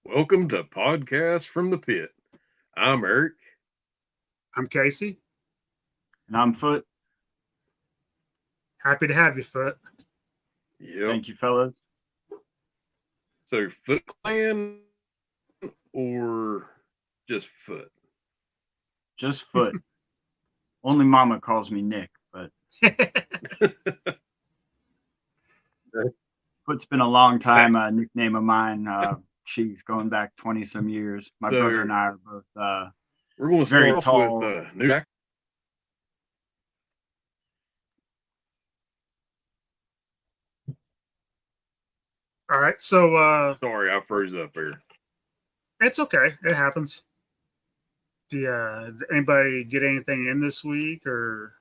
Welcome to Podcast from the Pit. I'm Eric. I'm Casey. And I'm Foot. Happy to have you, Foot. Yep. Thank you, fellas. So, Foot Clan or just Foot? Just Foot. Only Mama calls me Nick, but Foot's been a long time nickname of mine. She's going back 20 some years. My brother and I are both we're going to very start tall. off with New Jack. All right, so Sorry, I froze up there. it's okay. It happens. Did anybody get anything in this week, or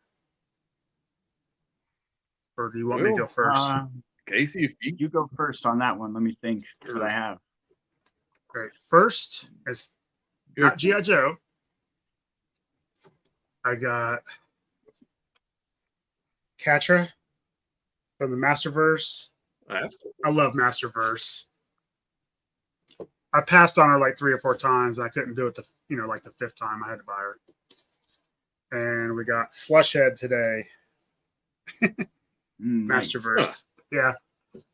do you want me to go first? Casey, if You go first on that one. Let me think what I have. Great. First, it's not G.I. Joe. I got Catra from the Masterverse. That's cool. I love Masterverse. I passed on her like 3 or 4 times. And I couldn't do it like the 5th time. I had to buy her. And we got Slushhead today. Nice. Masterverse. Yeah,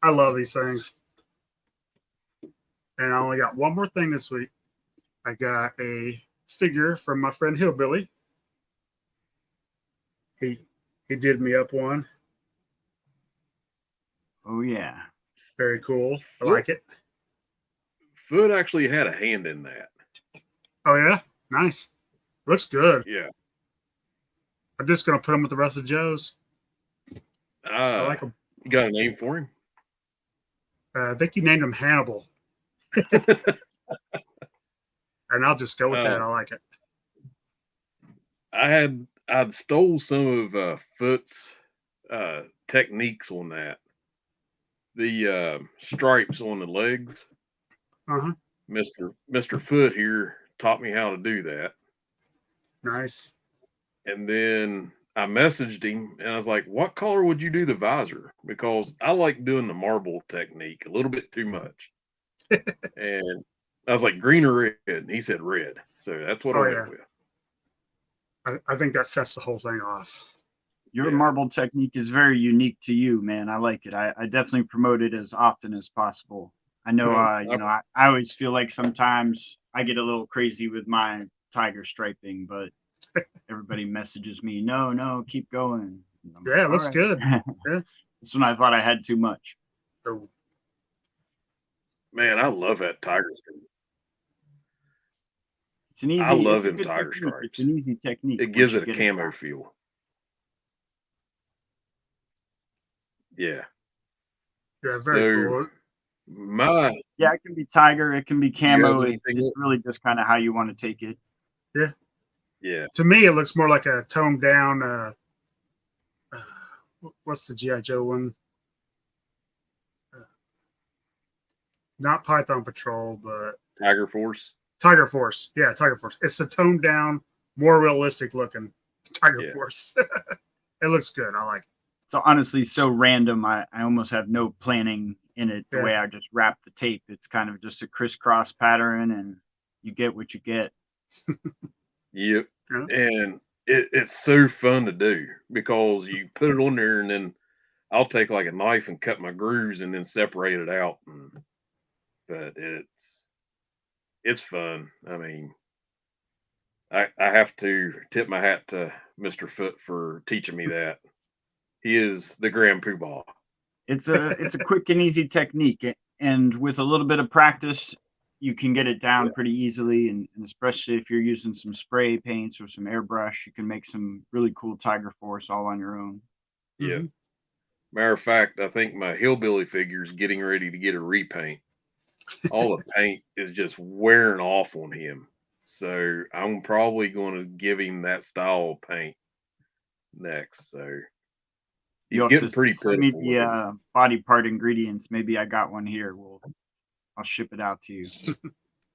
I love these things. And I only got one more thing this week. I got a figure from my friend Hillbilly. He did me up one. Oh yeah. Very cool. I like it. Foot actually had a hand in that. Oh yeah, nice. Looks good. Yeah. I'm just gonna put him with the rest of Joe's. I like him. You got a name for him? I think you named him Hannibal. And I'll just go with that. I like it. I'd stole some of Foot's techniques on that. The stripes on the legs. Uh-huh. Mr. Foot here taught me how to do that. Nice. And then I messaged him and I was like, what color would you do the visor? Because I like doing the marble technique a little bit too much. And I was like, green or red? And he said red. So that's what I went with. I think that sets the whole thing off. Your marble technique is very unique to you, man. I like it. I definitely promote it as often as possible. I know, I always feel like sometimes I get a little crazy with my tiger striping, but everybody messages me, no, keep going. Yeah, it looks good. Yeah. That's when I thought I had too much. Oh. Man, I love that tiger stripe. It's an easy. I love them tiger stripes. It's an easy technique. It gives it a camo feel. Yeah. Yeah, very cool. It can be tiger, it can be camo. It's really just kind of how you want to take it. Yeah. Yeah. To me, it looks more like a toned down. What's the G.I. Joe one? Not Python Patrol, but Tiger Force. Tiger Force. Yeah, Tiger Force. It's a toned down, more realistic looking Tiger Force. It looks good. I like it. So honestly, so random. I almost have no planning in it. The way I just wrap the tape, it's kind of just a crisscross pattern, and you get what you get. Yep. Yeah. And it's so fun to do because you put it on there, and then I'll take like a knife and cut my grooves, and then separate it out. But it's fun. I mean, I have to tip my hat to Mr. Foot for teaching me that. He is the grand poobah. It's a quick and easy technique, and with a little bit of practice, you can get it down pretty easily. And especially if you're using some spray paints or some airbrush, you can make some really cool Tiger Force all on your own. Yeah. Mm-hmm. Matter of fact, I think my hillbilly figure is getting ready to get a repaint. All the paint is just wearing off on him, so I'm probably going to give him that style of paint next. So. He's getting pretty send me the body part ingredients. Maybe I got one here. I'll ship it out to you.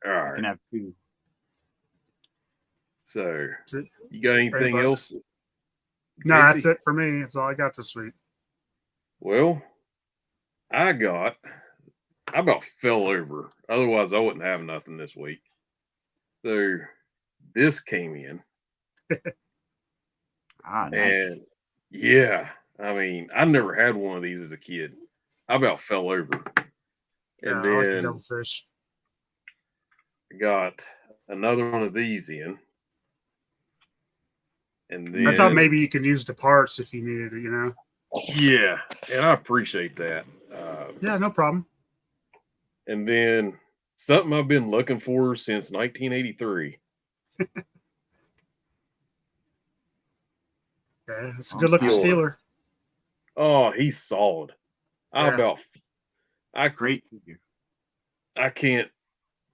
All right. You can have 2. So, you got anything else? No, that's it for me. That's all I got this week. Well, I I about fell over. Otherwise, I wouldn't have nothing this week. So this came in. Ah, And nice. yeah, I mean, I never had one of these as a kid. I about fell over. Yeah, And I like the then devilfish. got another one of these in. And I thought then, maybe you could use the parts if you needed it, yeah, and I appreciate that. Yeah, no problem. And then something I've been looking for since 1983. Yeah, it's a Oh, good looking nice. Pure. Steeler. Oh, he's solid. I Yeah. about I Great figure. I can't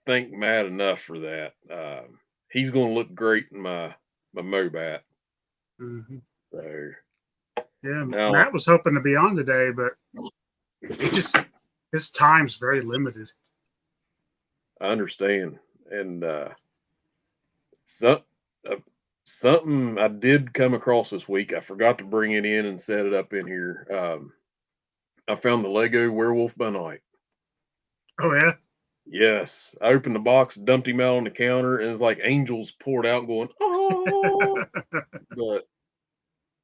thank Matt enough for that. He's going to look great in my Mobat. hmm So Yeah, now Matt was hoping to be on today, but his time's very limited. I understand. And so, uh, something I did come across this week. I forgot to bring it in and set it up in here. I found the Lego Werewolf by Night. Oh yeah, Yes, I opened the box, dumped him out on the counter, and it's like angels poured out, going, "Oh!" But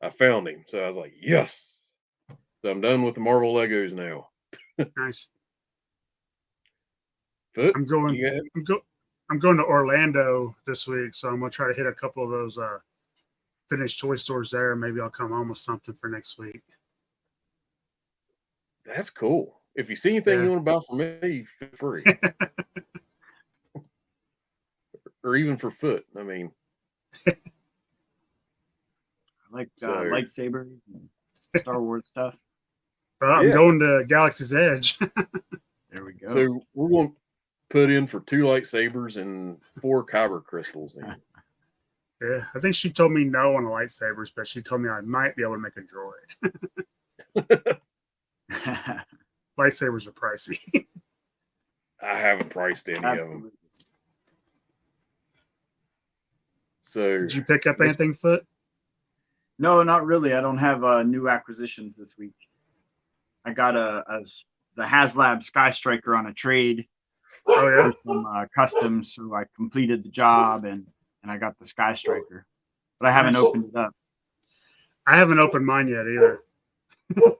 I found him, so I was like, "Yes!" So I'm done with the Marvel Legos now. nice. Foot, I'm going. you got I'm going to Orlando this week, so I'm gonna try to hit a couple of those finished toy stores there. Maybe I'll come home with something for next week. that's cool. If you see anything Yeah. you want to buy for me, feel free, or even for Foot. I mean, I like so lightsabers and Star Wars stuff. Well, I'm yeah. going to Galaxy's Edge. There we go. So we're going to put in for 2 lightsabers and 4 kyber crystals. In. Yeah, I think she told me no on the lightsabers, but she told me I might be able to make a droid. Lightsabers are pricey. I haven't priced any of them. Absolutely. So Did you pick up anything, Foot? No, not really. I don't have new acquisitions this week. I got the HasLab Sky Striker on a trade Oh yeah. for some customs, so I completed the job and I got the Sky Striker, but I haven't Nice. opened it up. I haven't opened mine yet either.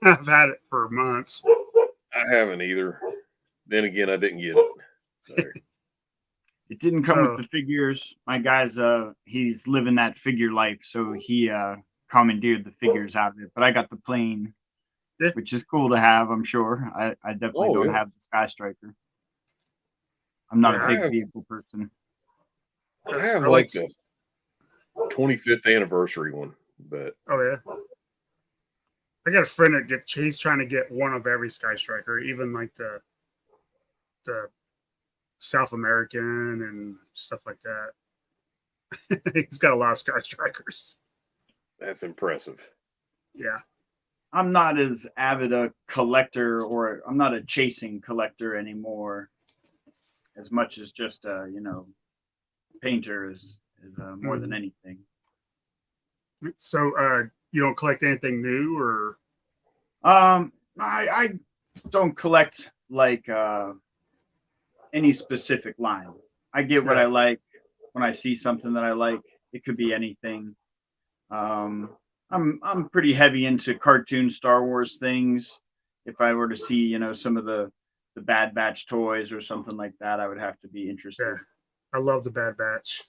I've had it for months. I haven't either. Then again, I didn't get it. So. It didn't come with the figures. My guy's he's living that figure life, so he commandeered the figures out of it. But I got the plane, Yeah. which is cool to have. I'm sure. I definitely don't have the Sky Striker. I'm not a big vehicle person. I have like the 25th anniversary one, but oh yeah. I got a friend that he's trying to get one of every Sky Striker, even like the South American and stuff like that. He's got a lot of Sky Strikers. that's impressive. Yeah. I'm not as avid a collector, or I'm not a chasing collector anymore, as much as just painter is more than anything. So you don't collect anything new, or I don't collect like any specific line. I get what I like when I see something that I like. It could be anything. I'm pretty heavy into cartoon Star Wars things. If I were to see, some of the Bad Batch toys or something like that, I would have to be interested. yeah. I love the Bad Batch.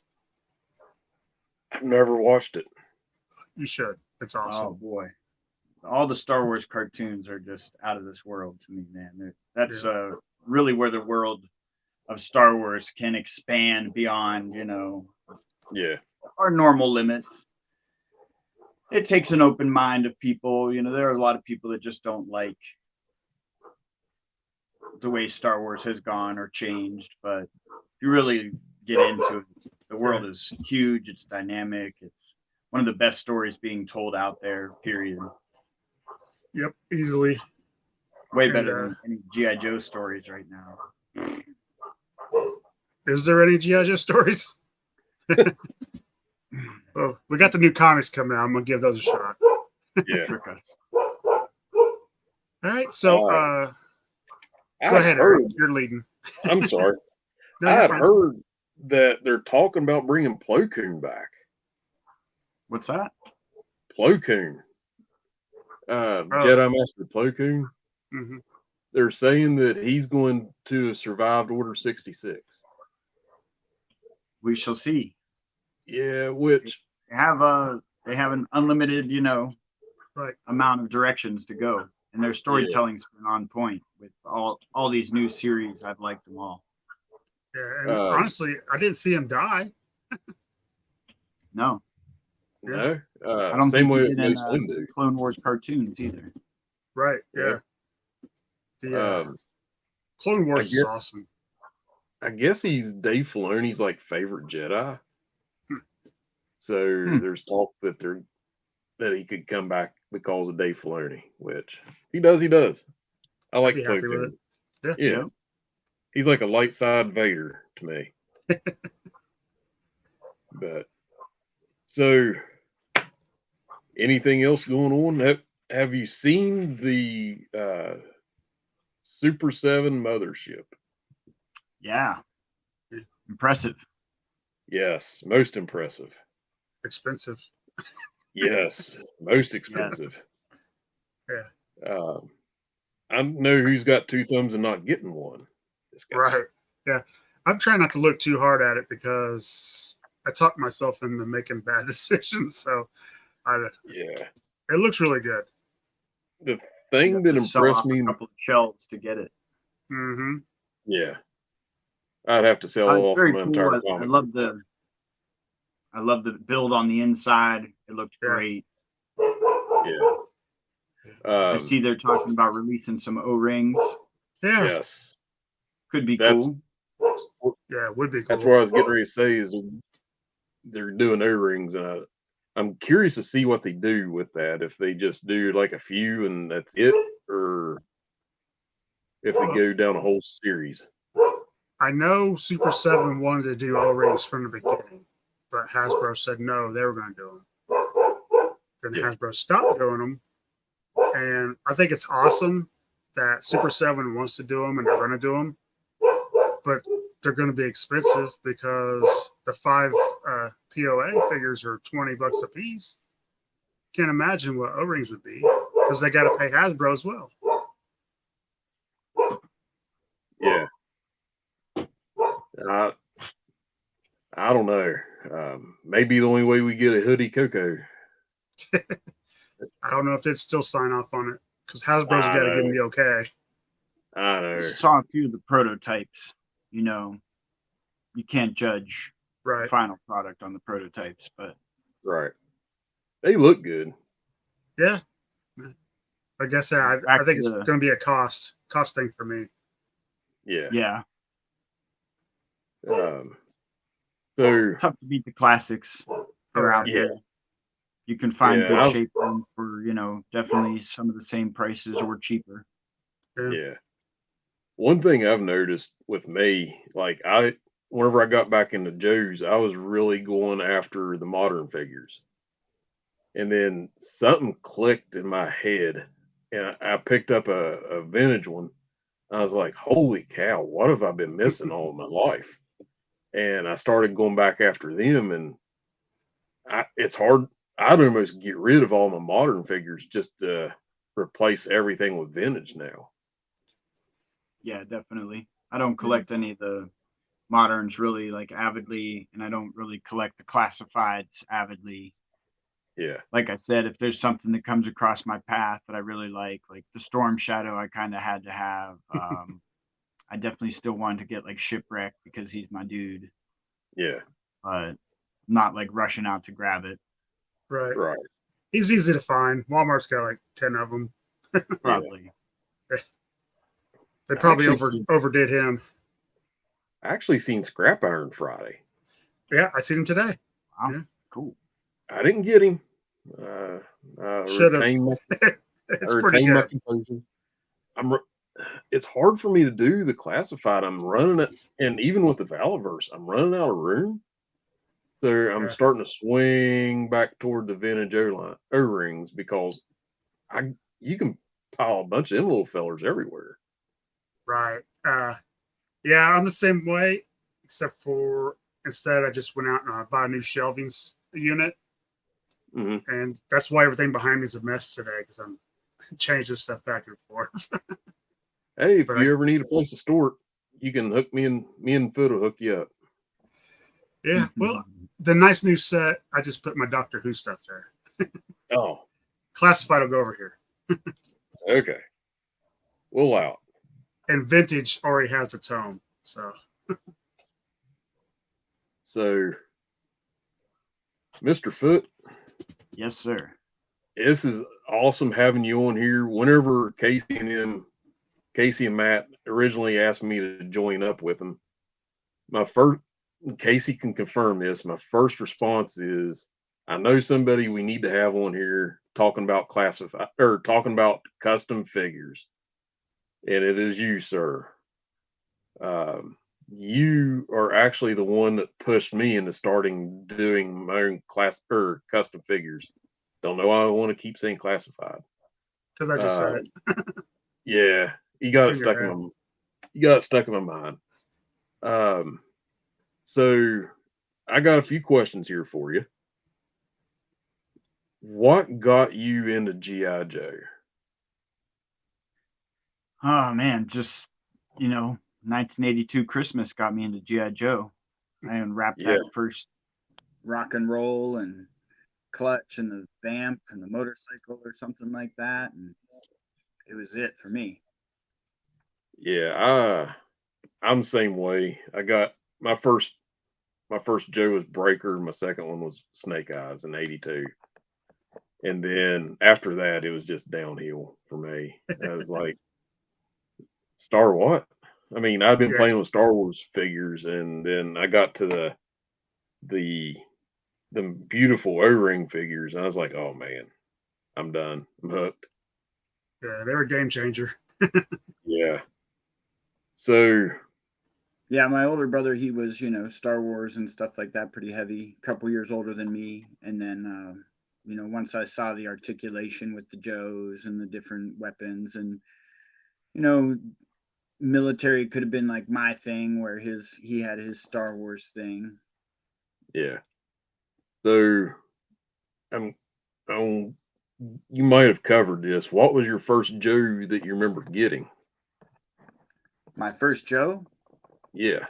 I've never watched it. You should. It's awesome. Oh boy, all the Star Wars cartoons are just out of this world to me, man. That's really where the world of Star Wars can expand beyond, our normal limits. It takes an open mind of people. There are a lot of people that just don't like the way Star Wars has gone or changed. But if you really get into it, the world is huge. It's dynamic. It's one of the best stories being told out there, period. Yep, easily. Way better than any G.I. Joe stories right now. Is there any G.I. Joe stories? Well, we got the new comics coming out. I'm going to give those a shot. Yeah. Trick us. All right. So Go ahead, heard. Eric. You're leading. I'm sorry. No, I you're had fine. heard that they're talking about bringing Plo Koon back. What's that? Plo Koon, Jedi Master Plo Koon. Mm-hmm. They're saying that he's going to have survived Order 66. We shall see. Yeah, which They have an unlimited, Right. amount of directions to go, and their storytelling's been on point with all these new series. I've liked them all. Yeah, and honestly, I didn't see him die. No, no, I don't same think way he as did in Mace Windu. Clone Wars cartoons either. Right. Yeah. The Clone Wars is awesome. I guess he's Dave Filoni's like favorite Jedi. So there's talk that he could come back because of Dave Filoni, which he does. I like Plo Koon. Yeah. He's like a light side Vader to me. But so anything else going on? Have you seen the Super 7 mothership? Yeah. Impressive. Yes, most impressive. Expensive. Yes, most expensive. Yeah. I know who's got two thumbs and not getting one. This guy. Right. Yeah. I'm trying not to look too hard at it because I talked myself into making bad decisions. So yeah, it looks really good. The thing that impressed me, a couple of shelves to get it. Mm-hmm. Yeah, I'd have to sell off my entire comic. I love the build on the inside. It looked great. Yeah. I see they're talking about releasing some O-rings. Yeah. Yes. Could be cool. Yeah, it would be cool. That's what I was getting ready to say is they're doing O-rings, and I'm curious to see what they do with that. If they just do like a few and that's it, or if they go down a whole series. I know Super 7 wanted to do O-rings from the beginning, but Hasbro said no, they were going to do them. Then Hasbro stopped doing them, and I think it's awesome that Super 7 wants to do them and they're going to do them, but they're going to be expensive because the 5 POA figures are $20 a piece. Can't imagine what O-rings would be because they got to pay Hasbro as well. Yeah. I don't know. Maybe the only way we get a hoodie Coco. I don't know if they'd still sign off on it because Hasbro's got to give them the okay. I know. I saw a few of the prototypes. You can't judge the final product on the prototypes, but they look good. Yeah. Like I said, I think it's going to be a cost thing for me. Yeah. Yeah. So tough to beat the classics. They're out there. You can find good shape for, definitely some of the same prices or cheaper. Yeah. One thing I've noticed with me, like whenever I got back into Joe's, I was really going after the modern figures. And then something clicked in my head and I picked up a vintage one. I was like, holy cow, what have I been missing all of my life? And I started going back after them, and it's hard. I'd almost get rid of all my modern figures just to replace everything with vintage now. Yeah, definitely. I don't collect any of the moderns really like avidly, and I don't really collect the classifieds avidly. Yeah. Like I said, if there's something that comes across my path that I really like the Storm Shadow, I kind of had to have. I definitely still wanted to get like Shipwreck because he's my dude. Yeah. But not like rushing out to grab it. Right. He's easy to find. Walmart's got like 10 of them. Probably. They probably overdid him. I actually seen Scrap Iron Friday. Yeah, I seen him today. Wow. Yeah. Cool. I didn't get him. Should have. It's pretty good. My composure. It's hard for me to do the classified. I'm running it, and even with the Valaverse, I'm running out of room. So I'm starting to swing back toward the vintage O-rings because you can pile a bunch of them little fellers everywhere. Right. Yeah, I'm the same way, except for instead I just went out and bought a new shelving unit, Hmm. and that's why everything behind me is a mess today because I'm changing stuff back and forth. Hey, if But you ever need a place to store it, you can hook me and Foot will hook you up. yeah, well, the nice new set, I just put my Doctor Who stuff there. Oh, Classified will go over here, okay. We'll allow it. and Vintage already has its own. So So, Mr. Foot, Yes, sir. this is awesome having you on here. Whenever Casey and Matt originally asked me to join up with them, my first, Casey can confirm this. My first response is, I know somebody we need to have on here talking about classified or talking about custom figures, and it is you, sir. You are actually the one that pushed me into starting doing my own class or custom figures. Don't know why I want to keep saying classified. because I just said Uh, it, yeah, you it's got it in your stuck in head. my mind. So I got a few questions here for you. What got you into GI Joe? Oh man, just 1982 Christmas got me into GI Joe. I unwrapped Yeah, that first rock and roll and clutch and the vamp and the motorcycle or something like that, and it was it for me. yeah. I'm the same way. I got my first Joe was Breaker. My second one was Snake Eyes in '82. And then after that, it was just downhill for me. I was like, Star what? I mean, I've been Yeah, playing with Star Wars figures, and then I got to the the beautiful O-ring figures, and I was like, oh man, I'm done. I'm hooked. yeah, they were a game changer. Yeah. So Yeah, my older brother, he was, Star Wars and stuff like that, pretty heavy, a couple years older than me. And then, once I saw the articulation with the Joes and the different weapons, and, you know, military could have been like my thing, where he had his Star Wars thing. yeah. So I'm, I'm you might have covered this. What was your first Joe that you remember getting? My first Joe, Yeah.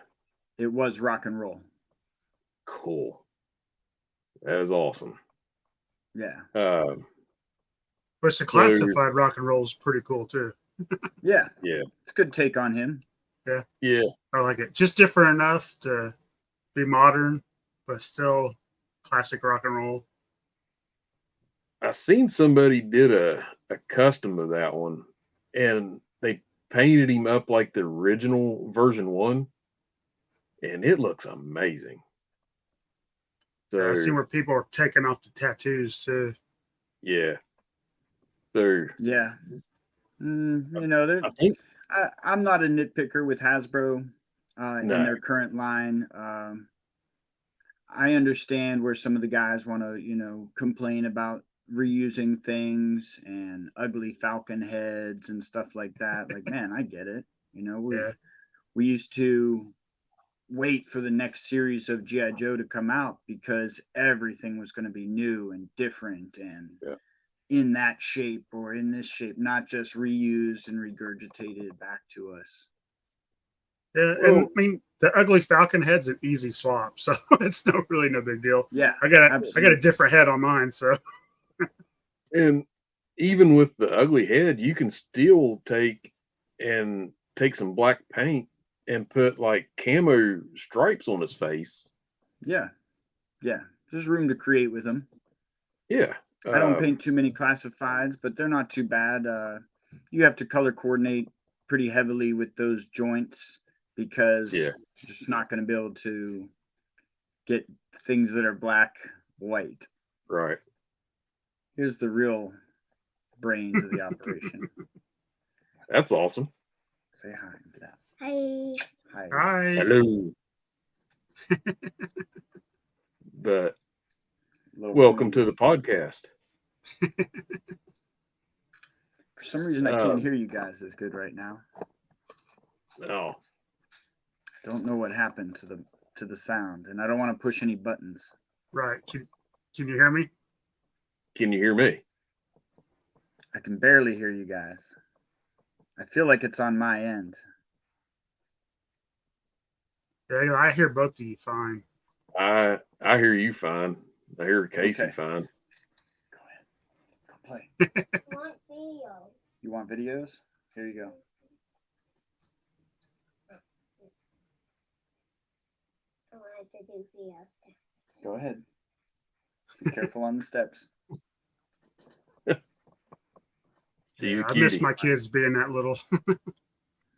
it was rock and roll. Cool. That is awesome. Yeah. But the So classified rock and roll is pretty cool too. Yeah. yeah, It's a good take on him. Yeah, yeah. I like it. Just different enough to be modern, but still classic rock and roll. I seen somebody did a custom of that one, and they painted him up like the original version one, and it looks amazing. Yeah, I seen So where people are taking off the tattoos too. yeah. So Yeah. They're I think I'm not a nitpicker with Hasbro in no, their current line. I understand where some of the guys want to, complain about reusing things and ugly falcon heads and stuff like that. Like, man, I get it. Yeah, We used to wait for the next series of GI Joe to come out because everything was going to be new and different and yeah, in that shape or in this shape, not just reused and regurgitated back to us. yeah, and well, I mean the ugly falcon head's an easy swap, so it's no big deal. Yeah, I got a absolutely. different head on mine, so and even with the ugly head, you can still take some black paint and put like camo stripes on his face. Yeah, yeah. There's room to create with them. Yeah. I don't paint too many classifieds, but they're not too bad. You have to color coordinate pretty heavily with those joints because Yeah. you're just not going to be able to get things that are black white. Right. Here's the real brains of the operation. That's awesome. Say hi. Get out. Hi. Hi. hi. Hello. But Little welcome to pony. the podcast. For some reason, I can't hear you guys as good right now. No. Don't know what happened to the sound, and I don't want to push any buttons. Right. Can you hear me? Can you hear me? I can barely hear you guys. I feel like it's on my end. Yeah, I hear both of you fine. I hear you fine. I hear Casey Okay. fine. Go ahead. Go play. I want video. You want videos? Here you go. I wanted to do videos. Go ahead. Be careful on the steps. She's a I miss cutie. my kids being that little.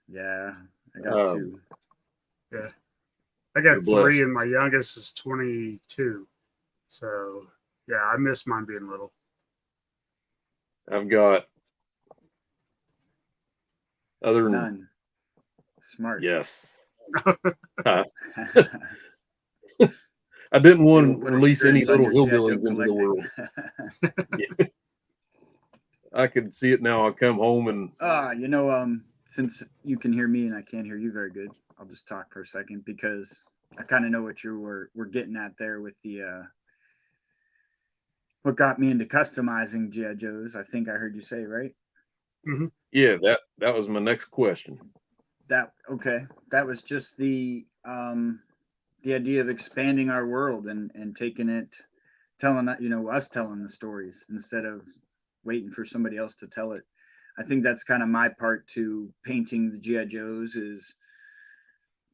Yeah, I got two. Yeah. I got You're blessed. 3 and my youngest is 22. So yeah, I miss mine being little. I've got other than None. Smart. yes. I didn't want to release any little hillbillies into the world. I can see it now. I come home and Since you can hear me and I can't hear you very good, I'll just talk for a second because I kind of know what you were getting at there with the what got me into customizing G.I. Joes. I think I heard you say, right? Mm-hmm. yeah, that was my next question. That was just the idea of expanding our world and taking it, telling us telling the stories instead of waiting for somebody else to tell it. I think that's kind of my part to painting the G.I. Joes is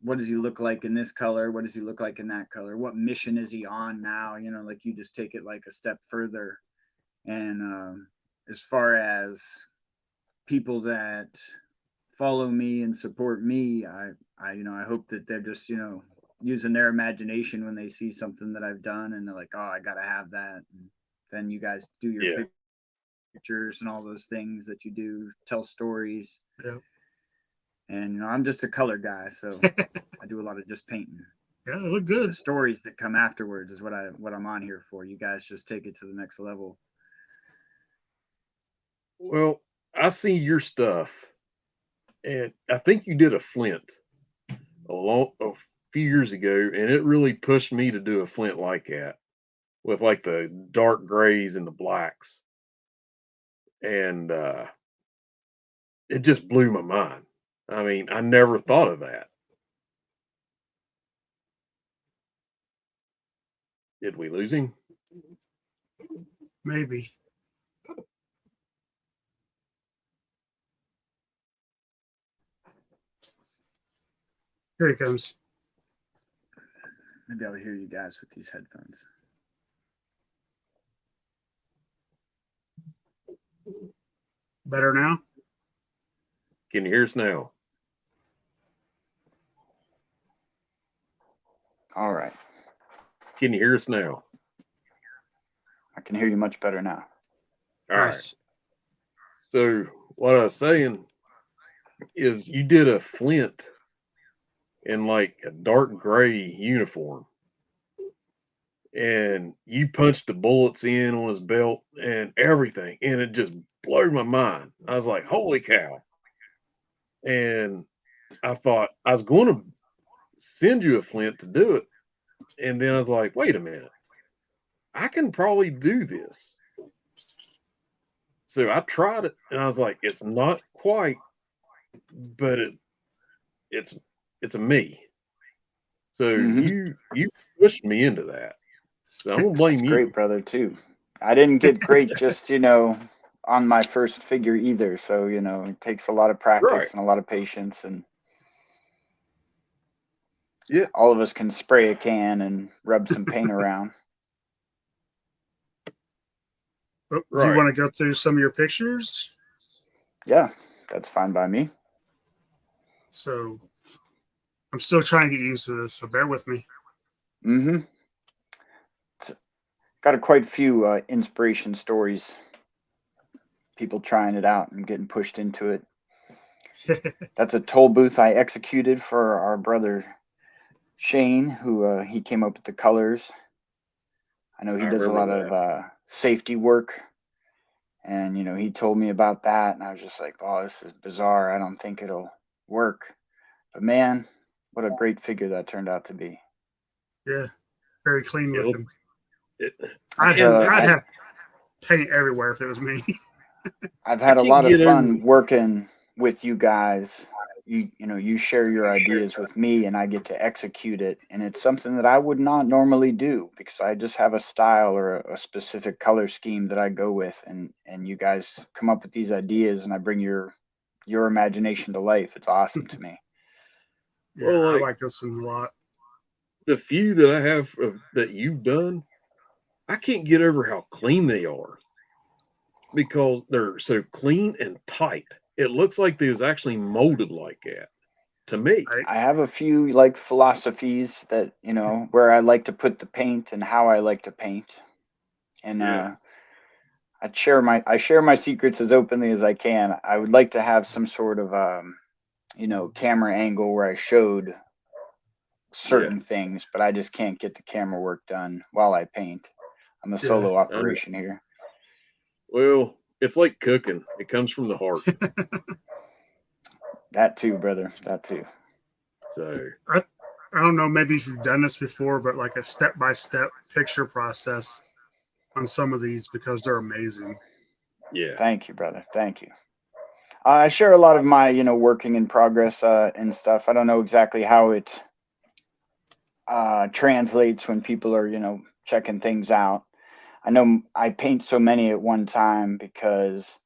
what does he look like in this color? What does he look like in that color? What mission is he on now? Like you just take it like a step further. And as far as people that follow me and support me, I hope that they're just, using their imagination when they see something that I've done and they're like, oh, I got to have that. And then you guys do your pictures and all those things that you do, tell stories. Yeah. And I'm just a color guy, so I do a lot of just painting. Yeah, they look good. The stories that come afterwards is what I'm on here for. You guys just take it to the next level. Well, I see your stuff, and I think you did a Flint a few years ago, and it really pushed me to do a Flint like that with like the dark grays and the blacks, and it just blew my mind. I mean, I never thought of that. Did we lose him? Maybe. Here he comes. Maybe I'll hear you guys with these headphones. Better now? Can you hear us now? All right. Can you hear us now? I can hear you much better now. All Nice. right. So what I was saying is you did a Flint in like a dark gray uniform. And you punched the bullets in on his belt and everything. And it just blew my mind. I was like, holy cow. And I thought I was going to send you a Flint to do it. And then I was like, wait a minute. I can probably do this. So I tried it and I was like, it's not quite, but it's a me. So you pushed me into that. So I'm gonna blame you. Great, brother, too. I didn't get great just, on my first figure either. So, it takes a lot of practice and a lot of patience. And yeah, all of us can spray a can and rub some paint around. Oh, do you want to go through some of your pictures? Yeah, that's fine by me. So I'm still trying to get used to this, so bear with me. Mm-hmm. Got quite a few inspiration stories. People trying it out and getting pushed into it. That's a toll booth I executed for our brother Shane, who he came up with the colors. I know he does a lot of safety work. And, he told me about that. And I was just like, oh, this is bizarre. I don't think it'll work. But man, what a great figure that turned out to be. Yeah, very clean It looking. it, I'd and have paint everywhere if it was me. I've I had a can't lot of get over. fun working with you guys. You share your ideas with me and I get to execute it. And it's something that I would not normally do because I just have a style or a specific color scheme that I go with. And you guys come up with these ideas and I bring your imagination to life. It's awesome to me. Yeah, Well, I like like this one a lot. the few that I have that you've done, I can't get over how clean they are because they're so clean and tight. It looks like they was actually molded like that to me. Right? I have a few like philosophies that, where I like to put the paint and how I like to paint. And Yeah. I share my secrets as openly as I can. I would like to have some sort of camera angle where I showed certain things, but I just can't get the camera work done while I paint. I'm a Yeah. solo operation here. Well, it's like cooking. It comes from the heart. That too, brother. That too. So I don't know, maybe if you've done this before, but like a step-by-step picture process on some of these because they're amazing. yeah. Thank you, brother. Thank you. I share a lot of my, working in progress and stuff. I don't know exactly how it translates when people are, checking things out. I know I paint so many at one time because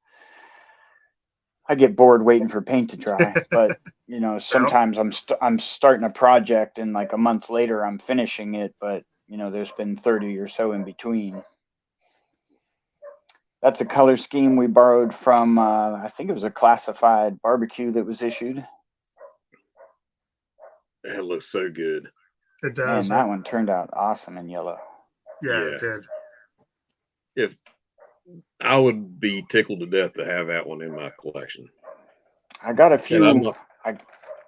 I get bored waiting for paint to dry. But sometimes I'm starting a project and like a month later I'm finishing it. But there's been 30 or so in between. That's a color scheme we borrowed from. I think it was a classified barbecue that was issued. That looks so good. It Man, does. that one turned out awesome in yellow. Yeah, Yeah. it did. If I would be tickled to death to have that one in my collection. I got a And few. I'm not,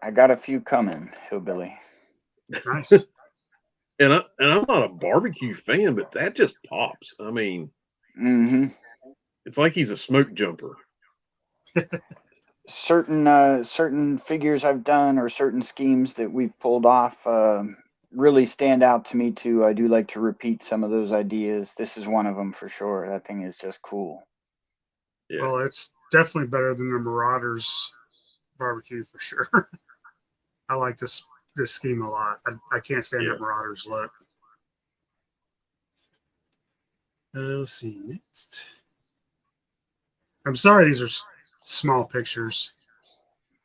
I got a few coming, hillbilly. Nice. and I'm not a barbecue fan, but that just pops. I mean, Mm-hmm. it's like he's a smoke jumper. Certain figures I've done or certain schemes that we've pulled off really stand out to me too. I do like to repeat some of those ideas. This is one of them for sure. That thing is just cool. Yeah. Well, it's definitely better than the Marauders barbecue for sure. I like this scheme a lot. I can't stand Yeah. that Marauders look. Let's see next. I'm sorry, these are small pictures.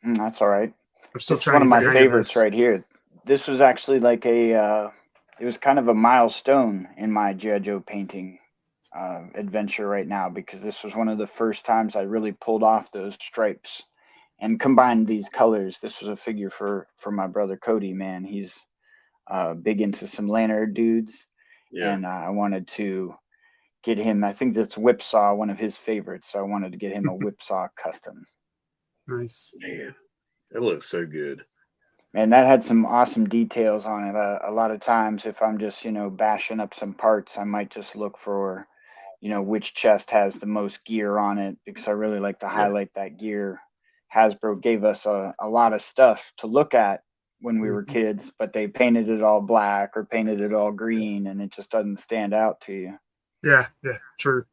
That's all right. I'm still This is one trying of to get my the hang of favorites this. right here. This was actually like it was kind of a milestone in my G.I. Joe painting adventure right now because this was one of the first times I really pulled off those stripes and combined these colors. This was a figure for my brother Cody. Man, he's big into some lantern dudes, Yeah. and I wanted to get him. I think that's Whipsaw, one of his favorites. So I wanted to get him a Whipsaw custom. Nice. Man, that looks so good. And that had some awesome details on it. A lot of times, if I'm just bashing up some parts, I might just look for which chest has the most gear on it because I really like to highlight that gear. Hasbro gave us a lot of stuff to look at when we were kids, but they painted it all black or painted it all green, and it just doesn't stand out to you. Yeah, true.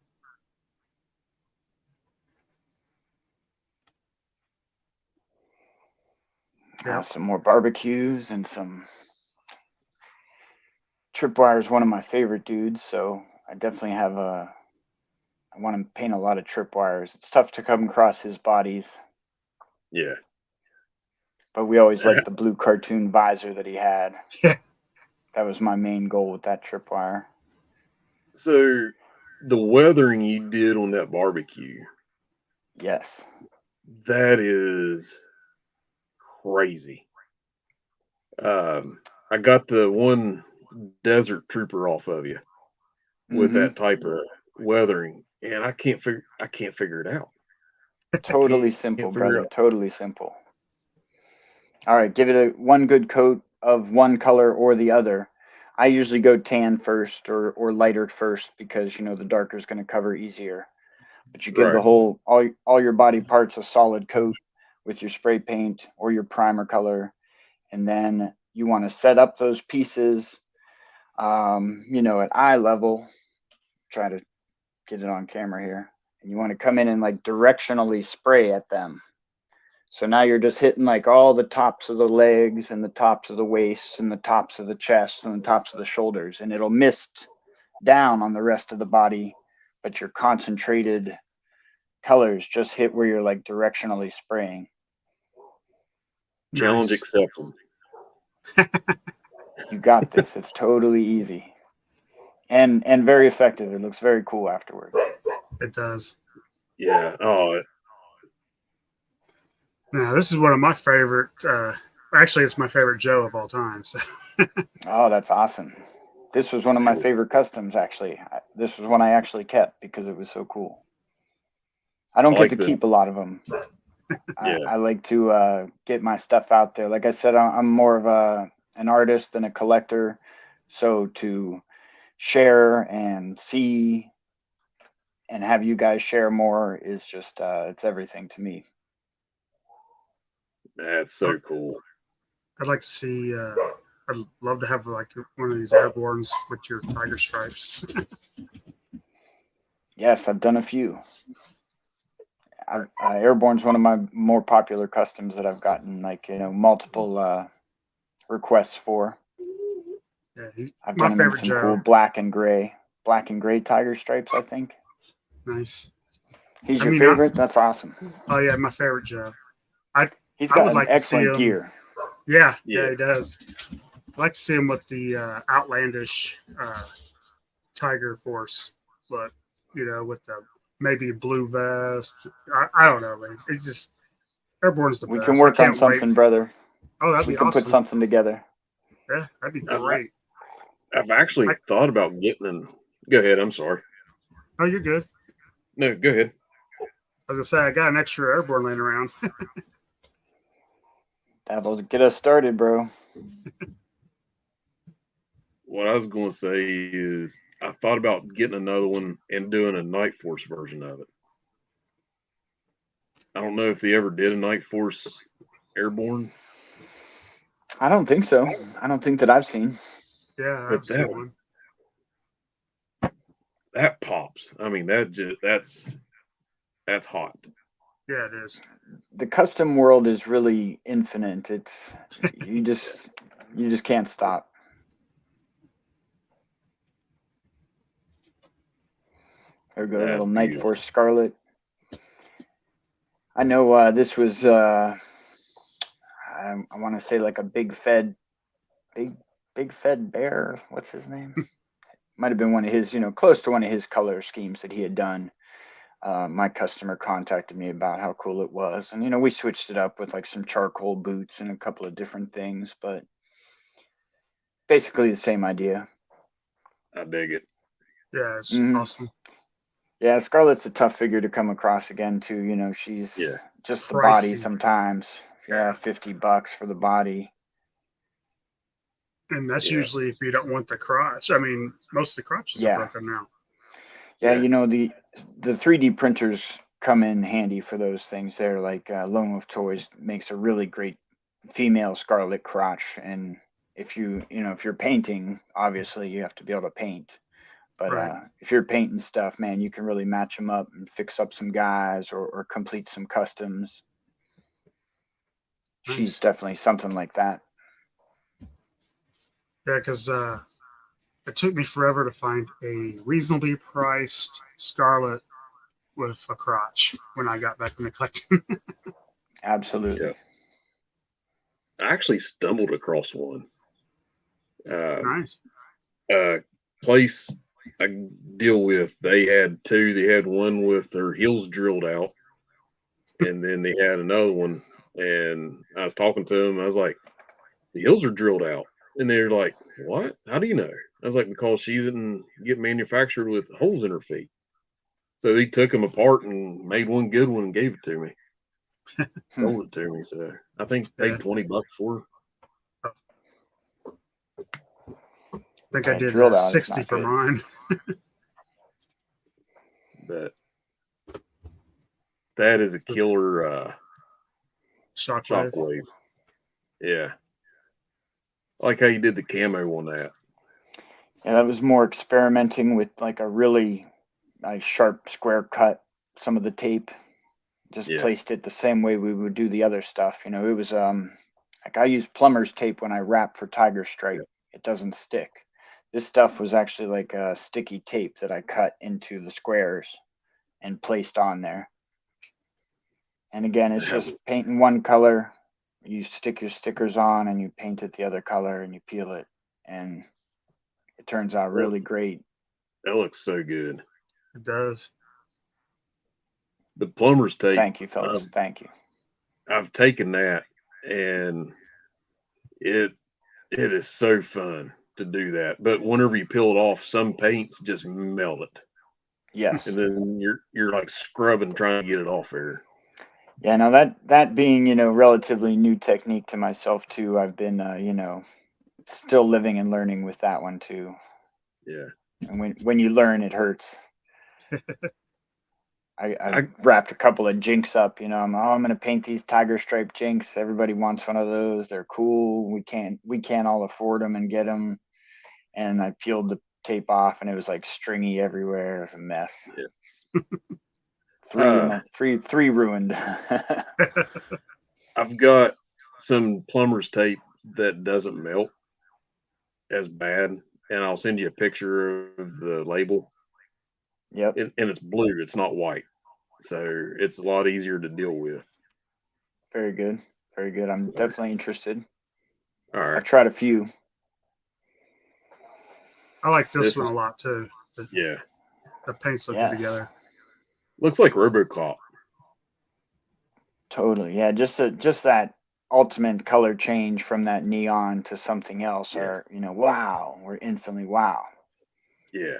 Some more barbecues and some Tripwire is one of my favorite dudes, so I definitely have I want to paint a lot of Tripwires. It's tough to come across his bodies. Yeah. But we always liked the blue cartoon visor that he had. Yeah. That was my main goal with that Tripwire. So the weathering you did on that barbecue. Yes. That is crazy. I got the one desert trooper off of you with that type of weathering, and I can't figure it out. Totally simple, brother. Totally simple. All right, give it one good coat of one color or the other. I usually go tan first or lighter first because the darker is going to cover easier. But you give the whole all your body parts a solid coat with your spray paint or your primer color, and then you want to set up those pieces, at eye level. Try to get it on camera here. And you want to come in and like directionally spray at them. So now you're just hitting like all the tops of the legs and the tops of the waists and the tops of the chests and the tops of the shoulders, and it'll mist down on the rest of the body, but your concentrated colors just hit where you're like directionally spraying. Challenge Nice. accepted. You got this. It's totally easy. And very effective. It looks very cool afterward. It does. Yeah. Oh, Now, this is one of my favorite. Actually, it's my favorite Joe of all time. So. Oh, that's awesome. This was one of my favorite customs, actually. This was one I actually kept because it was so cool. I don't get to keep a lot of them. Yeah. I like to get my stuff out there. Like I said, I'm more of an artist than a collector. So to share and see and have you guys share more is just, it's everything to me. That's so cool. I'd like to see. I'd love to have like one of these airbornes with your tiger stripes. Yes, I've done a few. Airborne's one of my more popular customs that I've gotten multiple requests for. Yeah, I've my done them in favorite some Joe. cool black and gray tiger stripes, I think. Nice. He's your favorite? That's awesome. Oh yeah, my favorite Joe. He's I got would an like to see excellent him. gear. Yeah, Yeah. he does. I'd like to see him with the outlandish Tiger Force look, with the maybe a blue vest. I don't know, man. It's just Airborne's the We best. can work I on can't wait. something, brother. Oh, that'd We be can awesome. put something together. Yeah, that'd be great. I've actually thought about getting an. Go ahead. I'm sorry. Oh, you're good. No, go ahead. I was gonna say I got an extra Airborne laying around. That'll get us started, bro. What I was going to say is I thought about getting another one and doing a Night Force version of it. I don't know if they ever did a Night Force Airborne. I don't think so. I don't think that I've seen. Yeah, But I've seen one. That pops. I mean, that's hot. Yeah, it is. The custom world is really infinite. It's you just can't stop. There we go, a little Night Force Scarlet. I know this was I want to say like a big fed bear. What's his name? Might have been one of his, close to one of his color schemes that he had done. My customer contacted me about how cool it was, and we switched it up with like some charcoal boots and a couple of different things, but basically the same idea. I dig it. Yeah, it's awesome. Yeah, Scarlet's a tough figure to come across again too. She's just the body sometimes. Yeah, $50 for the body. And that's usually if you don't want the crotch. I mean, most of the crotches are broken now. Yeah, the 3D printers come in handy for those things. They're like Lone Wolf Toys makes a really great female Scarlet crotch, and if you're painting, obviously you have to be able to paint. But if you're painting stuff, man, you can really match them up and fix up some guys or complete some customs. Nice. She's definitely something like that. Yeah, because it took me forever to find a reasonably priced Scarlet with a crotch when I got back into collecting. Absolutely. I actually stumbled across one. Nice. Place I deal with, they had two. They had one with their heels drilled out, and then they had another one. And I was talking to them. I was like, "The heels are drilled out," and they're like, "What? How do you know?" I was like, "Because she didn't get manufactured with holes in her feet." So they took them apart and made one good one and gave it to me. Sold it to me. So I think paid $20 for it. I think I did 60 for mine. But that is a killer shockwave. Yeah. I like how you did the camo on that. Yeah, that was more experimenting with like a really nice sharp square cut. Some of the tape just Yeah. placed it the same way we would do the other stuff. You know, it was like I use plumber's tape when I wrap for Tiger Stripe. It doesn't stick. This stuff was actually like a sticky tape that I cut into the squares and placed on there. And again, it's just painting one color. You stick your stickers on and you paint it the other color and you peel it, and it turns out really great. That looks so good. It does. The plumber's tape. Thank you, fellas. Thank you. I've taken that, and it is so fun to do that. But whenever you peel it off, some paints just melt it. Yes. And then you're like scrubbing trying to get it off there. Yeah, now that being, you know, relatively new technique to myself too, I've been you know, still living and learning with that one too. Yeah. And when you learn, it hurts. I wrapped a couple of Jinx up, you know. I'm gonna paint these Tiger Stripe Jinx. Everybody wants one of those. They're cool. We can't all afford them and get them. And I peeled the tape off, and it was like stringy everywhere. It was a mess. Yeah. Three ruined. I've got some plumber's tape that doesn't melt as bad, and I'll send you a picture of the label. Yep. And it's blue. It's not white, so it's a lot easier to deal with. Very good. Very good. I'm definitely interested. All right. I've tried a few. I like this one a lot too. Yeah. The paints look good together. Looks like RoboCop. Totally. Yeah, just that ultimate color change from that neon to something else, or you know, wow, we're instantly wow. Yeah.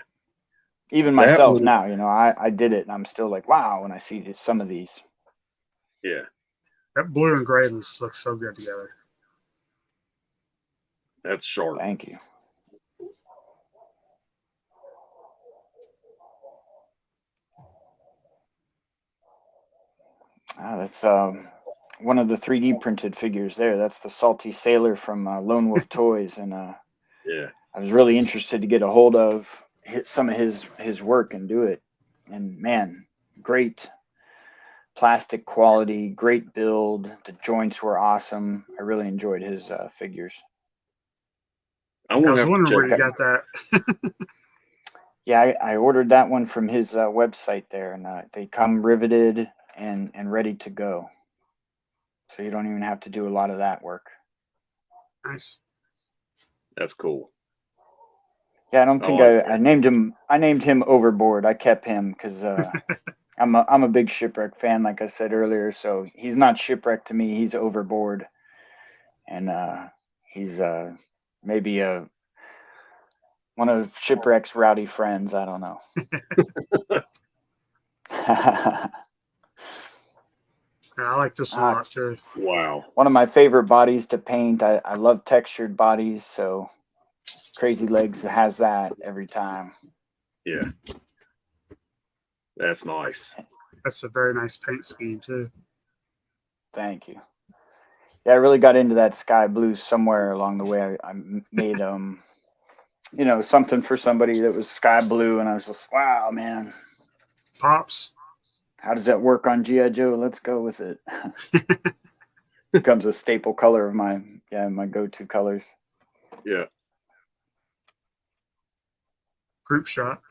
Even myself now, you know, I did it and I'm still like, wow, when I see some of these. Yeah. That blue and gray looks so good together. That's sharp. Thank you. That's one of the 3D printed figures there. That's the Salty Sailor from Lone Wolf Toys, and yeah, I was really interested to get a hold of some of his work and do it. And man, great plastic quality, great build. The joints were awesome. I really enjoyed his figures. I was wondering where you got that. Yeah, I ordered that one from his website there, and they come riveted and ready to go. So you don't even have to do a lot of that work. Nice. That's cool. Yeah, I don't think I named him Overboard. I kept him because I'm a big Shipwreck fan, like I said earlier. So he's not Shipwreck to me. He's Overboard, and he's maybe one of Shipwreck's rowdy friends. I don't know. Yeah, I like this one a lot too. Wow. One of my favorite bodies to paint. I love textured bodies, so Crazy Legs has that every time. Yeah. That's nice. That's a very nice paint scheme too. Thank you. Yeah, I really got into that sky blue somewhere along the way. I made you know, something for somebody that was sky blue, and I was just, wow, man. Pops. How does that work on G.I. Joe? Let's go with it. Becomes a staple color of my go-to colors. Yeah. Group shot.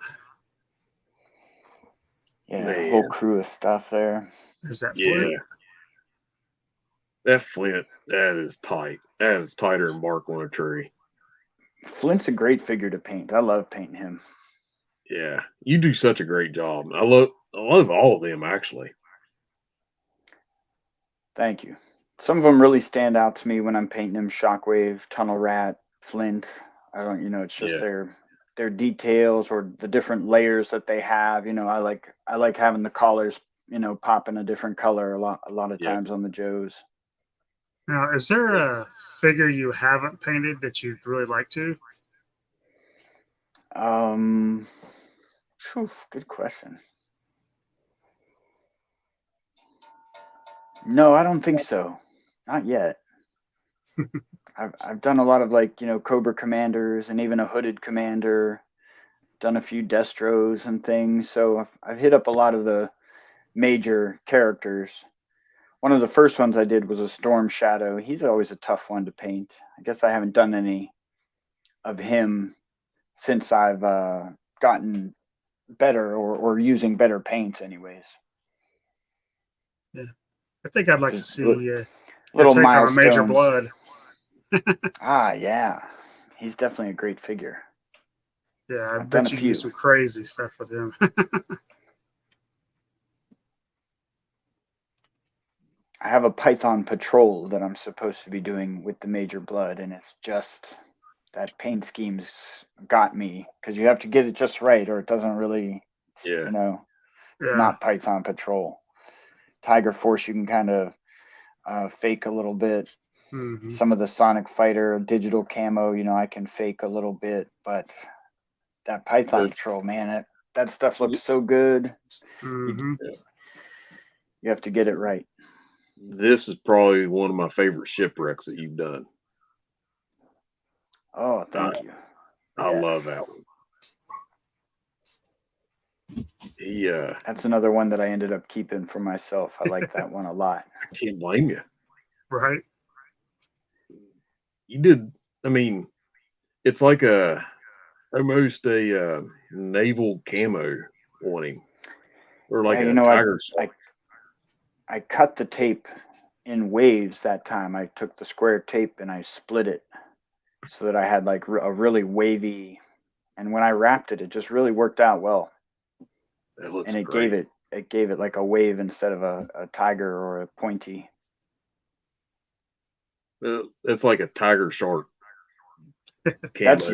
Yeah, a whole crew of stuff there. There's that Flint. Yeah. That Flint, that is tight. That is tighter than bark on a tree. Flint's a great figure to paint. I love painting him. Yeah. You do such a great job. I love all of them, actually. Thank you. Some of them really stand out to me when I'm painting them. Shockwave, Tunnel Rat, Flint. I don't, you know, it's just their details or the different layers that they have. You know, I like having the collars, you know, pop in a different color a lot of times on the Joes. Now, is there a figure you haven't painted that you'd really like to? Good question. No, I don't think so. Not yet. I've done a lot of like, Cobra Commanders and even a Hooded Commander, done a few Destros and things. So I've hit up a lot of the major characters. One of the first ones I did was a Storm Shadow. He's always a tough one to paint. I guess I haven't done any of him since I've gotten better or using better paints anyways. Yeah. I think I'd like to see little take on a Major milestones. Blood. Yeah. He's definitely a great figure. Yeah, I I've done bet a you can do few. some crazy stuff with him. I have a Python Patrol that I'm supposed to be doing with the Major Blood, and it's just that paint scheme's got me because you have to get it just right, or it doesn't really, Yeah. it's Yeah. not Python Patrol. Tiger Force, you can kind of fake a little bit. Mhm. Some of the Sonic Fighter digital camo, I can fake a little bit, but that Python Patrol, man, that stuff looks so good. Mhm. You have to get it right. This is probably one of my favorite shipwrecks that you've done. Oh, thank you. I Yes. love that one. That's another one that I ended up keeping for myself. I like that one a lot. I can't blame you. Right. You did. I mean, it's like almost a naval camo on him, or like a tiger. I cut the tape in waves that time. I took the square tape and I split it so that I had like a really wavy. And when I wrapped it, it just really worked out well. That looks and it great. gave it like a wave instead of a tiger or a pointy. It's like a tiger shark. That's